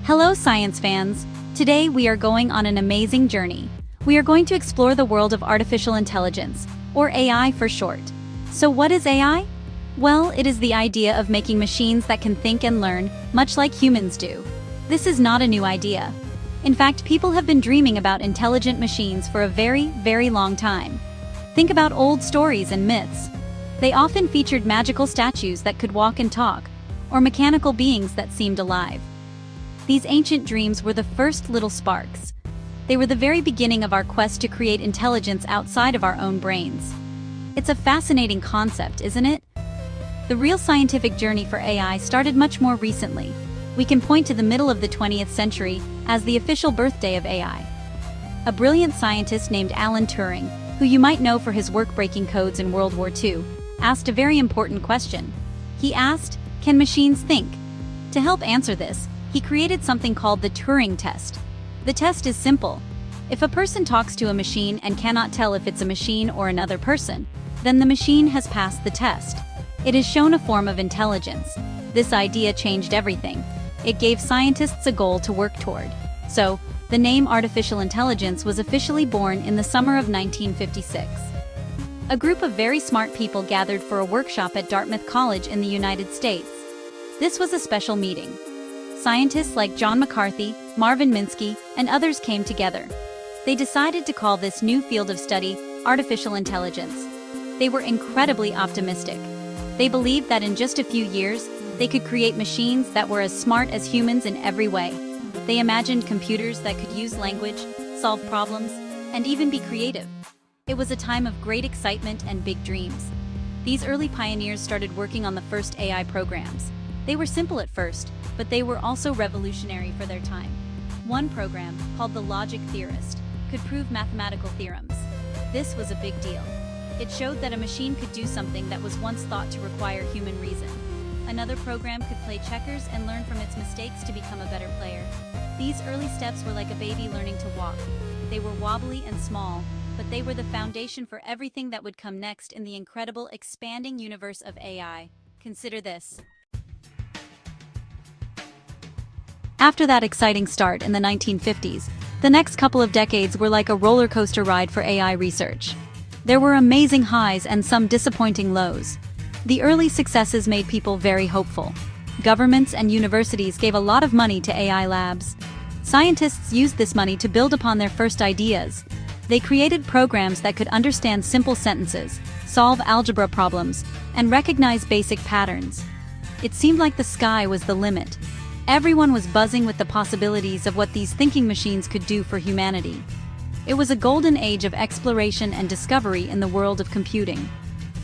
Hello, science fans! Today we are going on an amazing journey. We are going to explore the world of artificial intelligence, or AI for short. So what is AI? Well, it is the idea of making machines that can think and learn, much like humans do. This is not a new idea. In fact, people have been dreaming about intelligent machines for a very, very long time. Think about old stories and myths. They often featured magical statues that could walk and talk, or mechanical beings that seemed alive. These ancient dreams were the first little sparks. They were the very beginning of our quest to create intelligence outside of our own brains. It's a fascinating concept, isn't it? The real scientific journey for AI started much more recently. We can point to the middle of the 20th century as the official birthday of AI. A brilliant scientist named Alan Turing, who you might know for his work breaking codes in World War II, asked a very important question. He asked, "Can machines think?" To help answer this, he created something called the Turing test. The test is simple. If a person talks to a machine and cannot tell if it's a machine or another person, then the machine has passed the test. It has shown a form of intelligence. This idea changed everything. It gave scientists a goal to work toward. So, the name artificial intelligence was officially born in the summer of 1956. A group of very smart people gathered for a workshop at Dartmouth College in the United States. This was a special meeting. Scientists like John McCarthy, Marvin Minsky, and others came together. They decided to call this new field of study artificial intelligence. They were incredibly optimistic. They believed that in just a few years, they could create machines that were as smart as humans in every way. They imagined computers that could use language, solve problems, and even be creative. It was a time of great excitement and big dreams. These early pioneers started working on the first AI programs. They were simple at first, but they were also revolutionary for their time. One program, called the Logic Theorist, could prove mathematical theorems. This was a big deal. It showed that a machine could do something that was once thought to require human reason. Another program could play checkers and learn from its mistakes to become a better player. These early steps were like a baby learning to walk. They were wobbly and small, but they were the foundation for everything that would come next in the incredible, expanding universe of AI. Consider this. After that exciting start in the 1950s, the next couple of decades were like a roller coaster ride for AI research. There were amazing highs and some disappointing lows. The early successes made people very hopeful. Governments and universities gave a lot of money to AI labs. Scientists used this money to build upon their first ideas. They created programs that could understand simple sentences, solve algebra problems, and recognize basic patterns. It seemed like the sky was the limit. Everyone was buzzing with the possibilities of what these thinking machines could do for humanity. It was a golden age of exploration and discovery in the world of computing.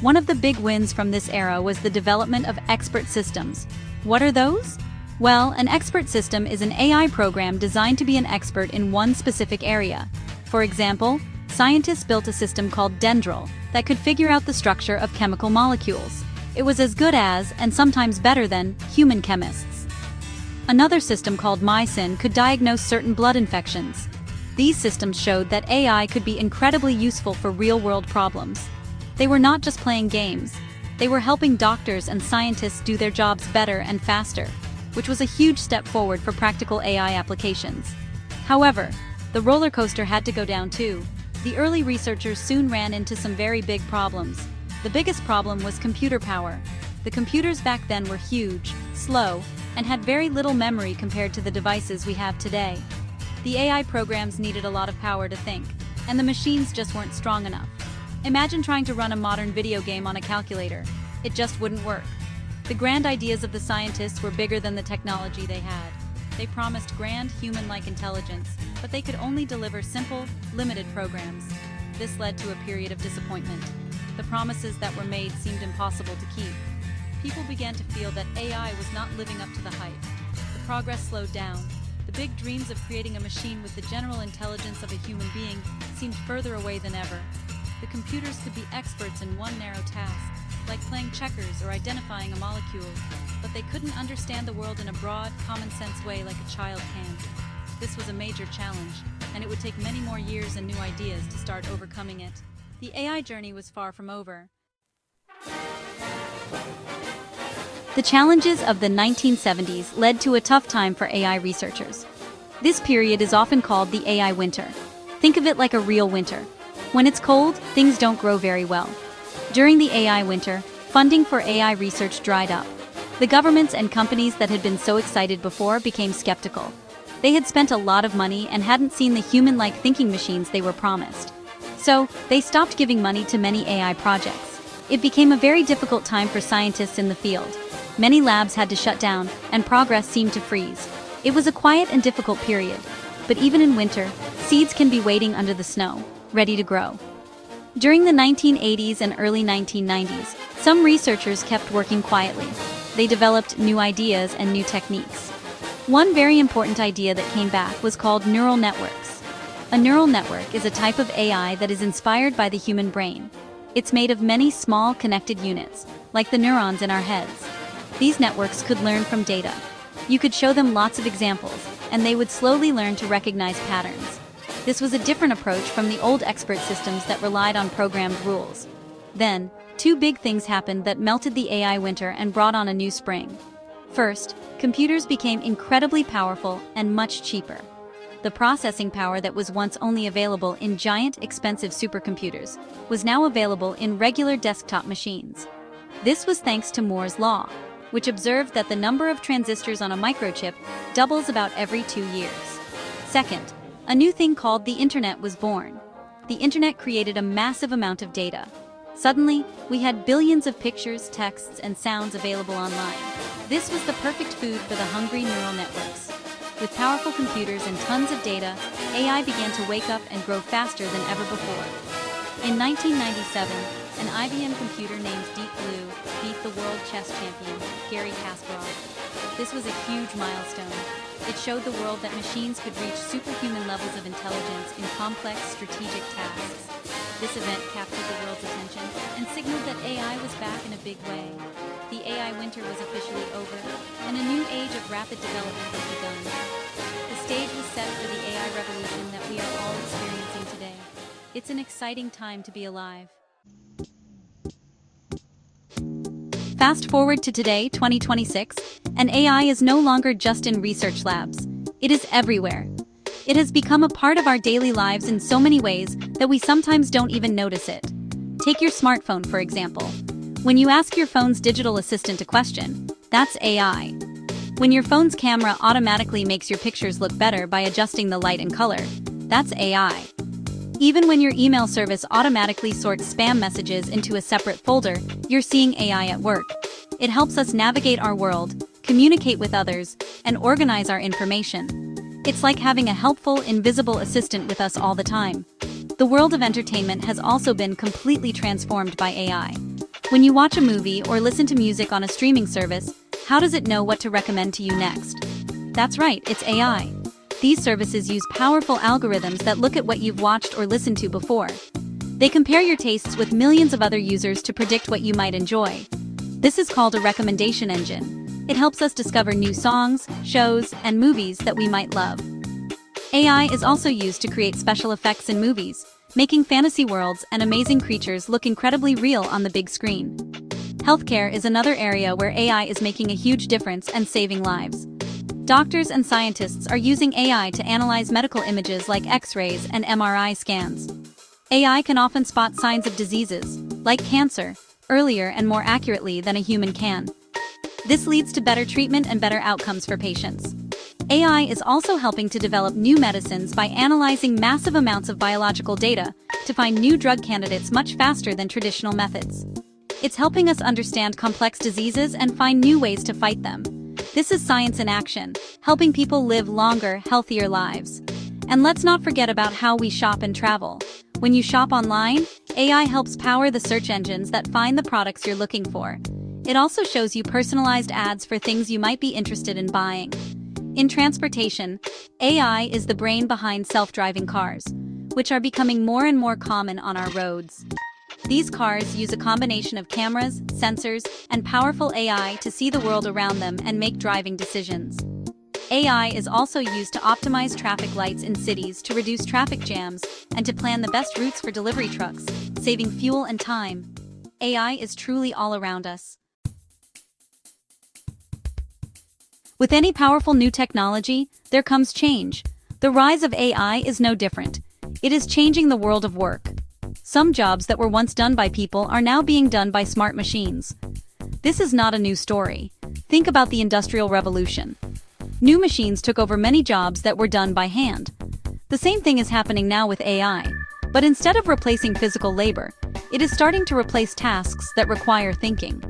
One of the big wins from this era was the development of expert systems. What are those? Well, an expert system is an AI program designed to be an expert in one specific area. For example, scientists built a system called Dendril that could figure out the structure of chemical molecules. It was as good as, and sometimes better than, human chemists. Another system called MySyn could diagnose certain blood infections. These systems showed that AI could be incredibly useful for real-world problems. They were not just playing games. They were helping doctors and scientists do their jobs better and faster, which was a huge step forward for practical AI applications. However, the roller coaster had to go down too. The early researchers soon ran into some very big problems. The biggest problem was computer power. The computers back then were huge, slow, and had very little memory compared to the devices we have today. The AI programs needed a lot of power to think, and the machines just weren't strong enough. Imagine trying to run a modern video game on a calculator. It just wouldn't work. The grand ideas of the scientists were bigger than the technology they had. They promised grand, human-like intelligence, but they could only deliver simple, limited programs. This led to a period of disappointment. The promises that were made seemed impossible to keep. People began to feel that AI was not living up to the hype. The progress slowed down. The big dreams of creating a machine with the general intelligence of a human being seemed further away than ever. The computers could be experts in one narrow task, like playing checkers or identifying a molecule, but they couldn't understand the world in a broad, common-sense way like a child can. This was a major challenge, and it would take many more years and new ideas to start overcoming it. The AI journey was far from over. The challenges of the 1970s led to a tough time for AI researchers. This period is often called the AI winter. Think of it like a real winter. When it's cold, things don't grow very well. During the AI winter, funding for AI research dried up. The governments and companies that had been so excited before became skeptical. They had spent a lot of money and hadn't seen the human-like thinking machines they were promised. So, they stopped giving money to many AI projects. It became a very difficult time for scientists in the field. Many labs had to shut down, and progress seemed to freeze. It was a quiet and difficult period. But even in winter, seeds can be waiting under the snow, ready to grow. During the 1980s and early 1990s, some researchers kept working quietly. They developed new ideas and new techniques. One very important idea that came back was called neural networks. A neural network is a type of AI that is inspired by the human brain. It's made of many small connected units, like the neurons in our heads. These networks could learn from data. You could show them lots of examples, and they would slowly learn to recognize patterns. This was a different approach from the old expert systems that relied on programmed rules. Then, two big things happened that melted the AI winter and brought on a new spring. First, computers became incredibly powerful and much cheaper. The processing power that was once only available in giant, expensive supercomputers was now available in regular desktop machines. This was thanks to Moore's law, which observed that the number of transistors on a microchip doubles about every 2 years. Second, a new thing called the Internet was born. The Internet created a massive amount of data. Suddenly, we had billions of pictures, texts, and sounds available online. This was the perfect food for the hungry neural networks. With powerful computers and tons of data, AI began to wake up and grow faster than ever before. In 1997, an IBM computer named Deep Blue beat the world chess champion, Garry Kasparov. This was a huge milestone. It showed the world that machines could reach superhuman levels of intelligence in complex strategic tasks. This event captured the world's attention and signaled that AI was back in a big way. The AI winter was officially over, and a new age of rapid development had begun. The stage was set for the AI revolution that we are all experiencing today. It's an exciting time to be alive. Fast forward to today, 2026, and AI is no longer just in research labs. It is everywhere. It has become a part of our daily lives in so many ways that we sometimes don't even notice it. Take your smartphone, for example. When you ask your phone's digital assistant a question, that's AI. When your phone's camera automatically makes your pictures look better by adjusting the light and color, that's AI. Even when your email service automatically sorts spam messages into a separate folder, you're seeing AI at work. It helps us navigate our world, communicate with others, and organize our information. It's like having a helpful, invisible assistant with us all the time. The world of entertainment has also been completely transformed by AI. When you watch a movie or listen to music on a streaming service, how does it know what to recommend to you next? That's right, it's AI. These services use powerful algorithms that look at what you've watched or listened to before. They compare your tastes with millions of other users to predict what you might enjoy. This is called a recommendation engine. It helps us discover new songs, shows, and movies that we might love. AI is also used to create special effects in movies, making fantasy worlds and amazing creatures look incredibly real on the big screen. Healthcare is another area where AI is making a huge difference and saving lives. Doctors and scientists are using AI to analyze medical images like X-rays and MRI scans. AI can often spot signs of diseases, like cancer, earlier and more accurately than a human can. This leads to better treatment and better outcomes for patients. AI is also helping to develop new medicines by analyzing massive amounts of biological data to find new drug candidates much faster than traditional methods. It's helping us understand complex diseases and find new ways to fight them. This is science in action, helping people live longer, healthier lives. And let's not forget about how we shop and travel. When you shop online, AI helps power the search engines that find the products you're looking for. It also shows you personalized ads for things you might be interested in buying. In transportation, AI is the brain behind self-driving cars, which are becoming more and more common on our roads. These cars use a combination of cameras, sensors, and powerful AI to see the world around them and make driving decisions. AI is also used to optimize traffic lights in cities to reduce traffic jams and to plan the best routes for delivery trucks, saving fuel and time. AI is truly all around us. With any powerful new technology, there comes change. The rise of AI is no different. It is changing the world of work. Some jobs that were once done by people are now being done by smart machines. This is not a new story. Think about the Industrial Revolution. New machines took over many jobs that were done by hand. The same thing is happening now with AI, but instead of replacing physical labor, it is starting to replace tasks that require thinking.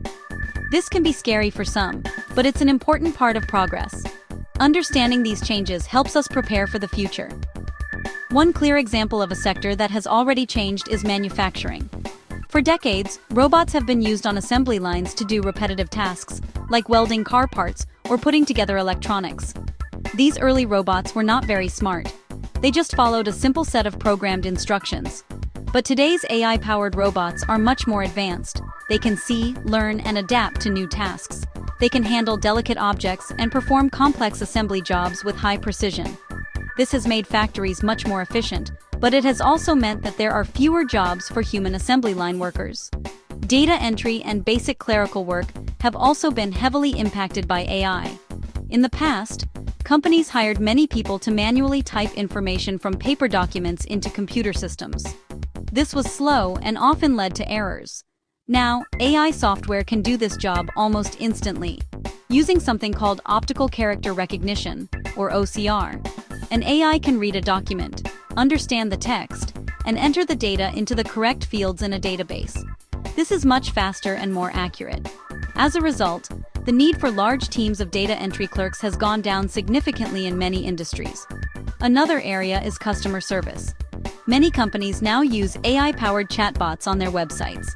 This can be scary for some, but it's an important part of progress. Understanding these changes helps us prepare for the future. One clear example of a sector that has already changed is manufacturing. For decades, robots have been used on assembly lines to do repetitive tasks, like welding car parts or putting together electronics. These early robots were not very smart. They just followed a simple set of programmed instructions. But today's AI-powered robots are much more advanced. They can see, learn, and adapt to new tasks. They can handle delicate objects and perform complex assembly jobs with high precision. This has made factories much more efficient, but it has also meant that there are fewer jobs for human assembly line workers. Data entry and basic clerical work have also been heavily impacted by AI. In the past, companies hired many people to manually type information from paper documents into computer systems. This was slow and often led to errors. Now, AI software can do this job almost instantly, using something called optical character recognition, or OCR. An AI can read a document, understand the text, and enter the data into the correct fields in a database. This is much faster and more accurate. As a result, the need for large teams of data entry clerks has gone down significantly in many industries. Another area is customer service. Many companies now use AI-powered chatbots on their websites.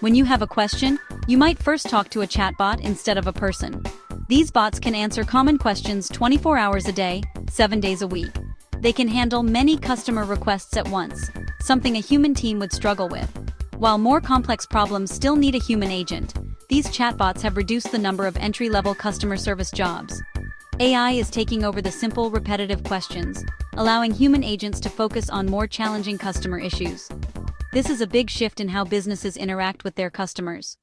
When you have a question, you might first talk to a chatbot instead of a person. These bots can answer common questions 24 hours a day, 7 days a week. They can handle many customer requests at once, something a human team would struggle with. While more complex problems still need a human agent, these chatbots have reduced the number of entry-level customer service jobs. AI is taking over the simple, repetitive questions, allowing human agents to focus on more challenging customer issues. This is a big shift in how businesses interact with their customers.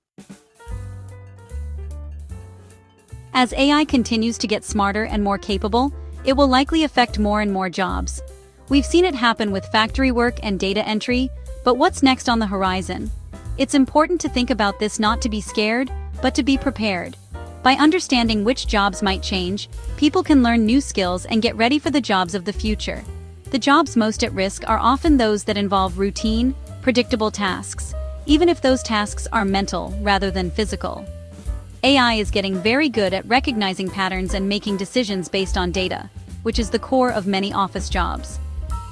As AI continues to get smarter and more capable, it will likely affect more and more jobs. We've seen it happen with factory work and data entry, but what's next on the horizon? It's important to think about this, not to be scared, but to be prepared. By understanding which jobs might change, people can learn new skills and get ready for the jobs of the future. The jobs most at risk are often those that involve routine, predictable tasks, even if those tasks are mental rather than physical. AI is getting very good at recognizing patterns and making decisions based on data, which is the core of many office jobs.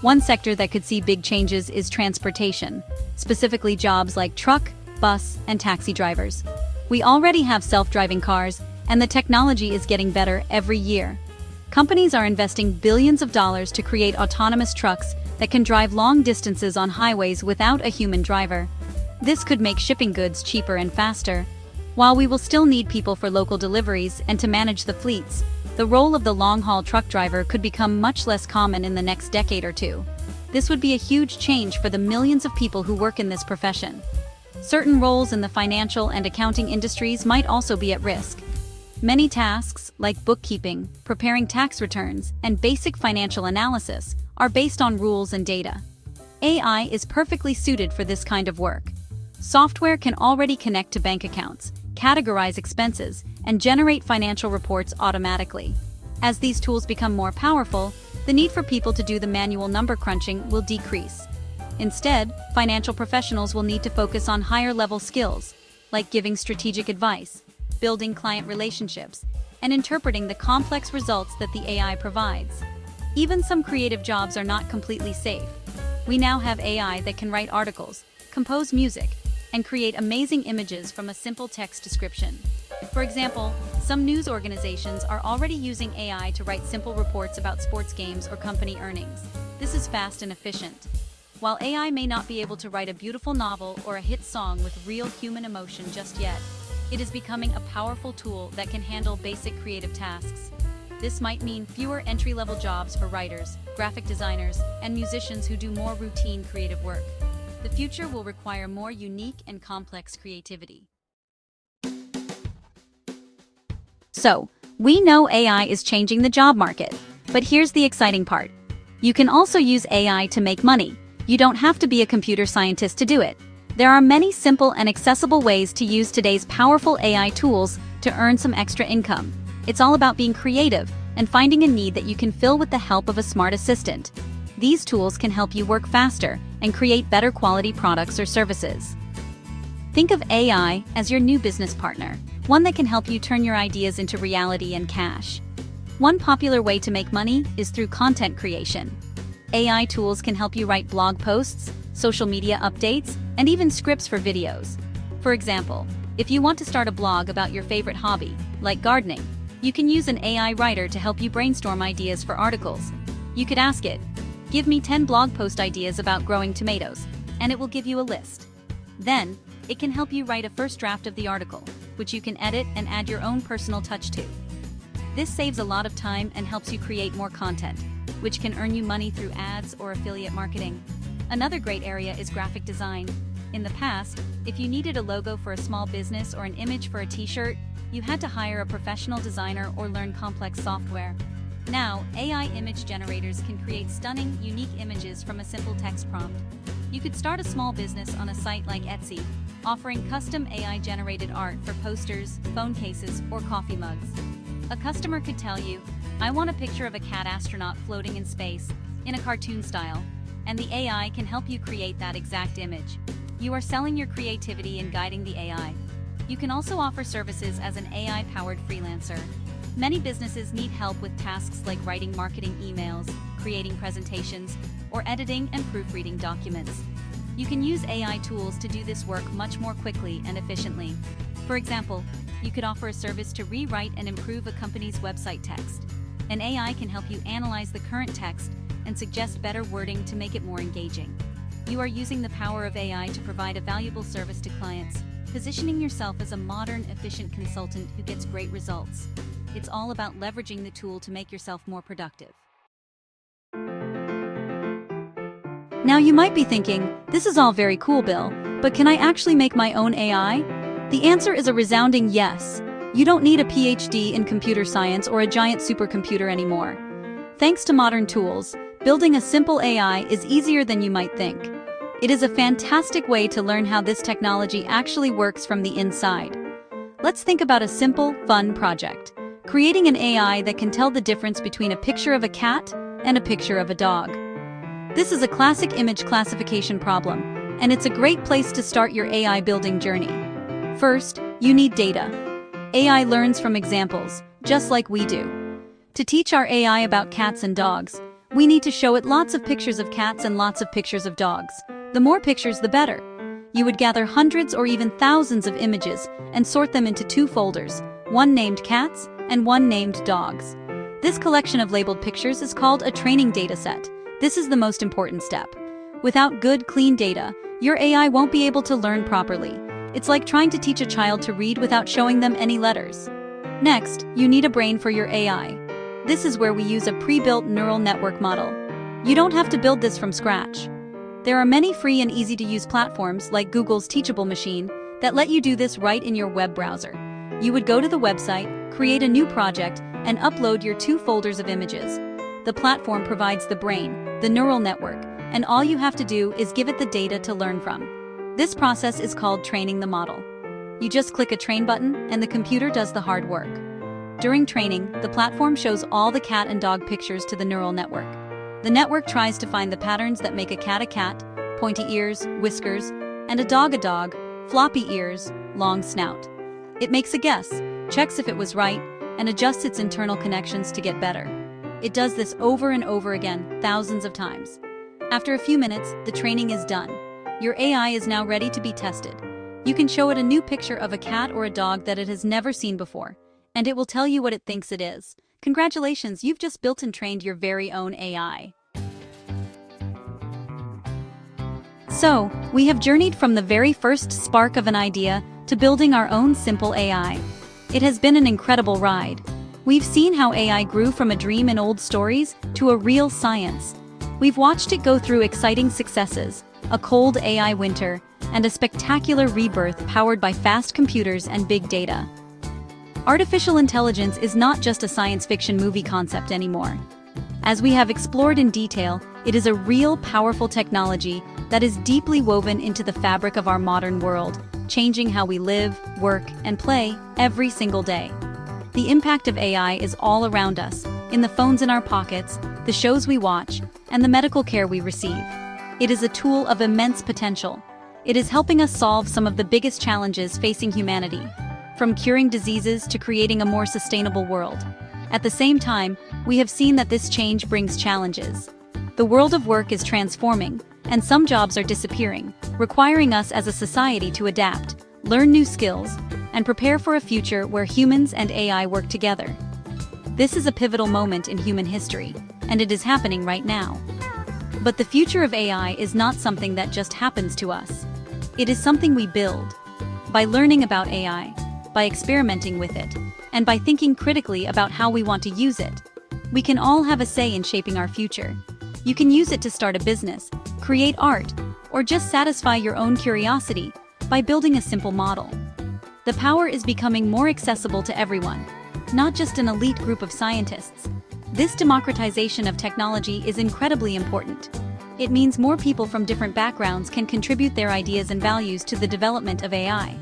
One sector that could see big changes is transportation, specifically jobs like truck, bus, and taxi drivers. We already have self-driving cars, and the technology is getting better every year. Companies are investing billions of dollars to create autonomous trucks that can drive long distances on highways without a human driver. This could make shipping goods cheaper and faster. While we will still need people for local deliveries and to manage the fleets, the role of the long-haul truck driver could become much less common in the next decade or two. This would be a huge change for the millions of people who work in this profession. Certain roles in the financial and accounting industries might also be at risk. Many tasks, like bookkeeping, preparing tax returns, and basic financial analysis, are based on rules and data. AI is perfectly suited for this kind of work. Software can already connect to bank accounts, categorize expenses, and generate financial reports automatically. As these tools become more powerful, the need for people to do the manual number crunching will decrease. Instead, financial professionals will need to focus on higher-level skills, like giving strategic advice, building client relationships, and interpreting the complex results that the AI provides. Even some creative jobs are not completely safe. We now have AI that can write articles, compose music, and create amazing images from a simple text description. For example, some news organizations are already using AI to write simple reports about sports games or company earnings. This is fast and efficient. While AI may not be able to write a beautiful novel or a hit song with real human emotion just yet, it is becoming a powerful tool that can handle basic creative tasks. This might mean fewer entry-level jobs for writers, graphic designers, and musicians who do more routine creative work. The future will require more unique and complex creativity. So, We know AI is changing the job market, but here's the exciting part. You can also use AI to make money. You don't have to be a computer scientist to do it. There are many simple and accessible ways to use today's powerful AI tools to earn some extra income. It's all about being creative and finding a need that you can fill with the help of a smart assistant. These tools can help you work faster and create better quality products or services. Think of AI as your new business partner, one that can help you turn your ideas into reality and cash. One popular way to make money is through content creation. AI tools can help you write blog posts, social media updates, and even scripts for videos. For example, if you want to start a blog about your favorite hobby, like gardening, you can use an AI writer to help you brainstorm ideas for articles. You could ask it, "Give me 10 blog post ideas about growing tomatoes," and it will give you a list. Then, it can help you write a first draft of the article, which you can edit and add your own personal touch to. This saves a lot of time and helps you create more content, which can earn you money through ads or affiliate marketing. Another great area is graphic design. In the past, if you needed a logo for a small business or an image for a t-shirt, you had to hire a professional designer or learn complex software. Now, AI image generators can create stunning, unique images from a simple text prompt. You could start a small business on a site like Etsy, offering custom AI-generated art for posters, phone cases, or coffee mugs. A customer could tell you, "I want a picture of a cat astronaut floating in space, in a cartoon style," and the AI can help you create that exact image. You are selling your creativity and guiding the AI. You can also offer services as an AI-powered freelancer. Many businesses need help with tasks like writing marketing emails, creating presentations, or editing and proofreading documents. You can use AI tools to do this work much more quickly and efficiently. For example, you could offer a service to rewrite and improve a company's website text. An AI can help you analyze the current text and suggest better wording to make it more engaging. You are using the power of AI to provide a valuable service to clients, positioning yourself as a modern, efficient consultant who gets great results. It's all about leveraging the tool to make yourself more productive. Now you might be thinking, this is all very cool, Bill, but can I actually make my own AI? The answer is a resounding yes. You don't need a PhD in computer science or a giant supercomputer anymore. Thanks to modern tools, building a simple AI is easier than you might think. It is a fantastic way to learn how this technology actually works from the inside. Let's think about a simple, fun project. Creating an AI that can tell the difference between a picture of a cat and a picture of a dog. This is a classic image classification problem, and it's a great place to start your AI building journey. First, you need data. AI learns from examples, just like we do. To teach our AI about cats and dogs, we need to show it lots of pictures of cats and lots of pictures of dogs. The more pictures, the better. You would gather hundreds or even thousands of images and sort them into two folders, one named cats and one named dogs. This collection of labeled pictures is called a training data set. This is the most important step. Without good, clean data, your AI won't be able to learn properly. It's like trying to teach a child to read without showing them any letters. Next, you need a brain for your AI. This is where we use a pre-built neural network model. You don't have to build this from scratch. There are many free and easy-to-use platforms like Google's Teachable Machine that let you do this right in your web browser. You would go to the website, create a new project, and upload your two folders of images. The platform provides the brain, the neural network, and all you have to do is give it the data to learn from. This process is called training the model. You just click a train button and the computer does the hard work. During training, the platform shows all the cat and dog pictures to the neural network. The network tries to find the patterns that make a cat, pointy ears, whiskers, and a dog, floppy ears, long snout. It makes a guess, checks if it was right, and adjusts its internal connections to get better. It does this over and over again, thousands of times. After a few minutes, the training is done. Your AI is now ready to be tested. You can show it a new picture of a cat or a dog that it has never seen before, and it will tell you what it thinks it is. Congratulations, you've just built and trained your very own AI. So, we have journeyed from the very first spark of an idea to building our own simple AI. It has been an incredible ride. We've seen how AI grew from a dream in old stories to a real science. We've watched it go through exciting successes, a cold AI winter, and a spectacular rebirth powered by fast computers and big data. Artificial intelligence is not just a science fiction movie concept anymore. As we have explored in detail, it is a real, powerful technology that is deeply woven into the fabric of our modern world, changing how we live, work, and play every single day. The impact of AI is all around us, in the phones in our pockets, the shows we watch, and the medical care we receive. It is a tool of immense potential. It is helping us solve some of the biggest challenges facing humanity, from curing diseases to creating a more sustainable world. At the same time, we have seen that this change brings challenges. The world of work is transforming, and some jobs are disappearing, requiring us as a society to adapt, learn new skills, and prepare for a future where humans and AI work together. This is a pivotal moment in human history, and it is happening right now. But the future of AI is not something that just happens to us. It is something we build. By learning about AI, by experimenting with it, and by thinking critically about how we want to use it, we can all have a say in shaping our future. You can use it to start a business, create art, or just satisfy your own curiosity by building a simple model. The power is becoming more accessible to everyone, not just an elite group of scientists. This democratization of technology is incredibly important. It means more people from different backgrounds can contribute their ideas and values to the development of AI.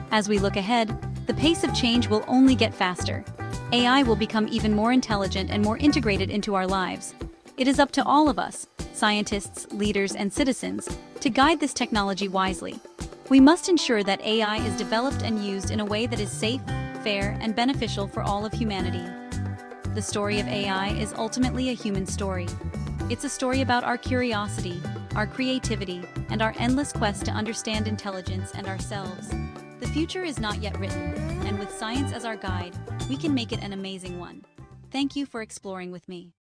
As we look ahead, the pace of change will only get faster. AI will become even more intelligent and more integrated into our lives. It is up to all of us, scientists, leaders, and citizens, to guide this technology wisely. We must ensure that AI is developed and used in a way that is safe, fair, and beneficial for all of humanity. The story of AI is ultimately a human story. It's a story about our curiosity, our creativity, and our endless quest to understand intelligence and ourselves. The future is not yet written, and with science as our guide, we can make it an amazing one. Thank you for exploring with me.